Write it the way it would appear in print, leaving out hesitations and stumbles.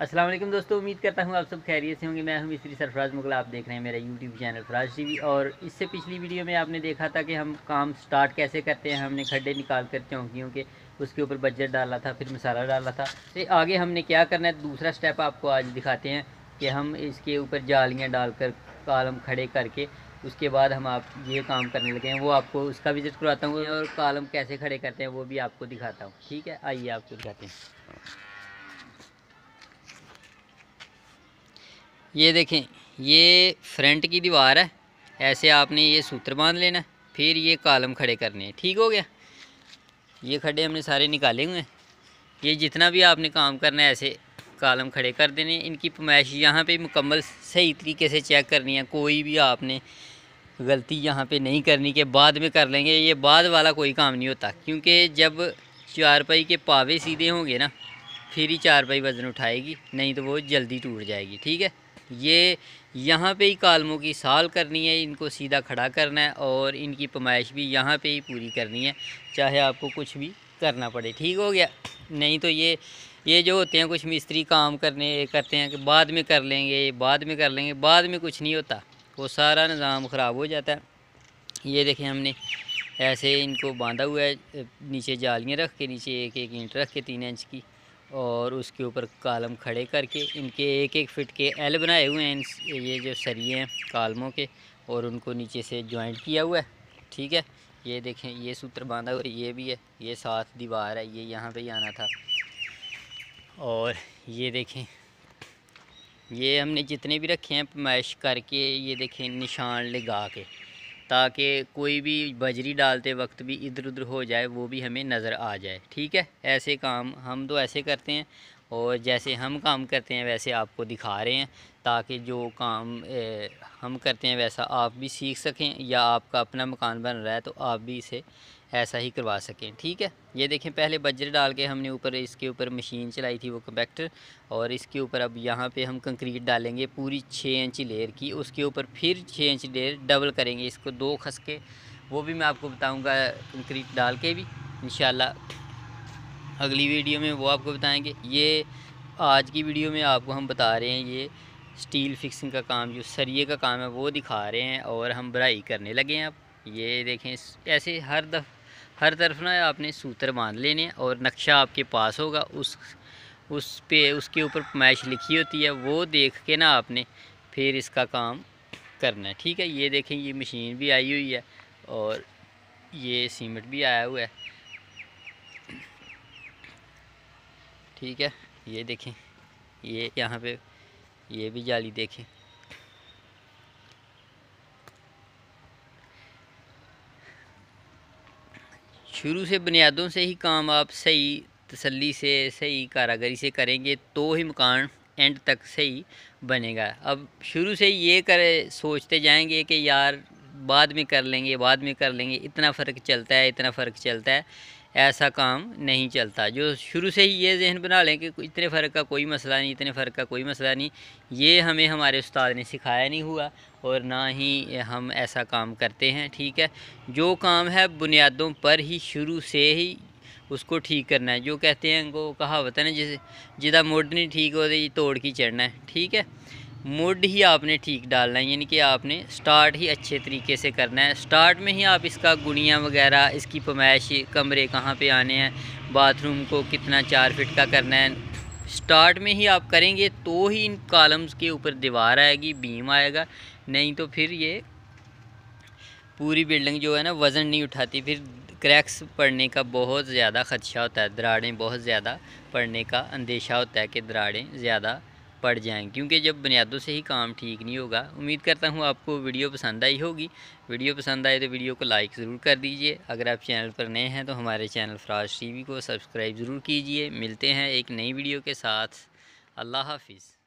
अस्सलाम वालेकुम दोस्तों, उम्मीद करता हूँ आप सब खैरियत से होंगे। मैं हूँ मिस्त्री सरफराज मुगल। आप देख रहे हैं मेरा यूट्यूब चैनल फराज टीवी। और इससे पिछली वीडियो में आपने देखा था कि हम काम स्टार्ट कैसे करते हैं। हमने खड्डे निकाल कर चौंकियों के उसके ऊपर बजट डाला था, फिर मसाला डाला था। तो आगे हमने क्या करना है, दूसरा स्टेप आपको आज दिखाते हैं कि हम इसके ऊपर जालियाँ डालकर कॉलम खड़े करके उसके बाद हम आप ये काम करने लगे हैं। वो आपको उसका विजिट करवाता हूँ और कॉलम कैसे खड़े करते हैं वो भी आपको दिखाता हूँ। ठीक है, आइए आपको दिखाते हैं। ये देखें, ये फ्रंट की दीवार है। ऐसे आपने ये सूत्र बांध लेना है, फिर ये कॉलम खड़े करने हैं। ठीक हो गया। ये खड्डे हमने सारे निकाले हुए हैं। ये जितना भी आपने काम करना है ऐसे कॉलम खड़े कर देने। इनकी पैमाइश यहाँ पे मुकम्मल सही तरीके से चेक करनी है। कोई भी आपने गलती यहाँ पे नहीं करनी कि बाद में कर लेंगे। ये बाद वाला कोई काम नहीं होता, क्योंकि जब चारपाई के पावे सीधे होंगे ना, फिर ही चारपाई वज़न उठाएगी, नहीं तो वो जल्दी टूट जाएगी। ठीक है, ये यहाँ पे ही कालमों की साल करनी है, इनको सीधा खड़ा करना है और इनकी पैमाइश भी यहाँ पे ही पूरी करनी है, चाहे आपको कुछ भी करना पड़े। ठीक हो गया। नहीं तो ये जो होते हैं कुछ मिस्त्री काम करते हैं कि बाद में कर लेंगे, बाद में कर लेंगे, बाद में कुछ नहीं होता, वो सारा निज़ाम ख़राब हो जाता है। ये देखें, हमने ऐसे इनको बांधा हुआ है, नीचे जालियाँ रख के, नीचे एक एक ईंट रख के 3 इंच की, और उसके ऊपर कॉलम खड़े करके इनके एक एक फिट के एल बनाए हुए हैं। ये जो सरिये हैं कॉलमों के, और उनको नीचे से जॉइंट किया हुआ है। ठीक है, ये देखें, ये सूत्र बांधा और ये भी है, ये साथ दीवार है, ये यहाँ पे ही आना था। और ये देखें, ये हमने जितने भी रखे हैं पैमाइश करके, ये देखें निशान लगा के, ताकि कोई भी बजरी डालते वक्त भी इधर उधर हो जाए वो भी हमें नज़र आ जाए। ठीक है, ऐसे काम हम तो ऐसे करते हैं, और जैसे हम काम करते हैं वैसे आपको दिखा रहे हैं, ताकि जो काम हम करते हैं वैसा आप भी सीख सकें, या आपका अपना मकान बन रहा है तो आप भी इसे ऐसा ही करवा सकें। ठीक है, ये देखें, पहले बजरी डाल के हमने ऊपर इसके ऊपर मशीन चलाई थी, वो कंपैक्टर, और इसके ऊपर अब यहाँ पे हम कंक्रीट डालेंगे पूरी 6 इंच लेयर की। उसके ऊपर फिर 6 इंच लेयर डबल करेंगे, इसको 2 खस के, वो भी मैं आपको बताऊँगा कंक्रीट डाल के भी इंशाल्लाह। अगली वीडियो में वो आपको बताएंगे। ये आज की वीडियो में आपको हम बता रहे हैं, ये स्टील फिक्सिंग का काम, जो सरिये का काम है वो दिखा रहे हैं, और हम भराई करने लगे हैं अब। ये देखें, ऐसे हर तरफ ना आपने सूत्र बांध लेने, और नक्शा आपके पास होगा, उस पे उसके ऊपर पैमाइश लिखी होती है, वो देख के ना आपने फिर इसका काम करना है। ठीक है, ये देखें, ये मशीन भी आई हुई है और ये सीमेंट भी आया हुआ है। ठीक है, ये देखें, ये यहाँ पे ये भी जाली देखें। शुरू से बुनियादों से ही काम आप सही तसल्ली से, सही कारागरी से करेंगे तो ही मकान एंड तक सही बनेगा। अब शुरू से ये सोचते जाएंगे कि यार बाद में कर लेंगे, बाद में कर लेंगे, इतना फ़र्क चलता है, इतना फ़र्क चलता है, ऐसा काम नहीं चलता। जो शुरू से ही ये जहन बना लें कि इतने फ़र्क का कोई मसला नहीं, इतने फ़र्क का कोई मसला नहीं, ये हमें हमारे उस्ताद ने सिखाया नहीं हुआ, और ना ही हम ऐसा काम करते हैं। ठीक है, जो काम है बुनियादों पर ही शुरू से ही उसको ठीक करना है। जो कहते हैं वो कहावत है ना, जैसे जिदा मुड नहीं ठीक हो तो तोड़ की चढ़ना है। ठीक है, मुड ही आपने ठीक डालना है, यानी कि आपने स्टार्ट ही अच्छे तरीके से करना है। स्टार्ट में ही आप इसका गुणियाँ वगैरह, इसकी पैमाइश, कमरे कहाँ पे आने हैं, बाथरूम को कितना 4 फीट का करना है, स्टार्ट में ही आप करेंगे तो ही इन कॉलम्स के ऊपर दीवार आएगी, बीम आएगा। नहीं तो फिर ये पूरी बिल्डिंग जो है ना वज़न नहीं उठाती, फिर क्रैक्स पड़ने का बहुत ज़्यादा ख़दशा होता है, दरारें बहुत ज़्यादा पड़ने का अंदेशा होता है कि दरारें ज़्यादा पड़ जाएंगी, क्योंकि जब बुनियादों से ही काम ठीक नहीं होगा। उम्मीद करता हूँ आपको वीडियो पसंद आई होगी। वीडियो पसंद आए तो वीडियो को लाइक ज़रूर कर दीजिए। अगर आप चैनल पर नए हैं तो हमारे चैनल फराज टीवी को सब्सक्राइब ज़रूर कीजिए। मिलते हैं एक नई वीडियो के साथ। अल्लाह हाफिज़।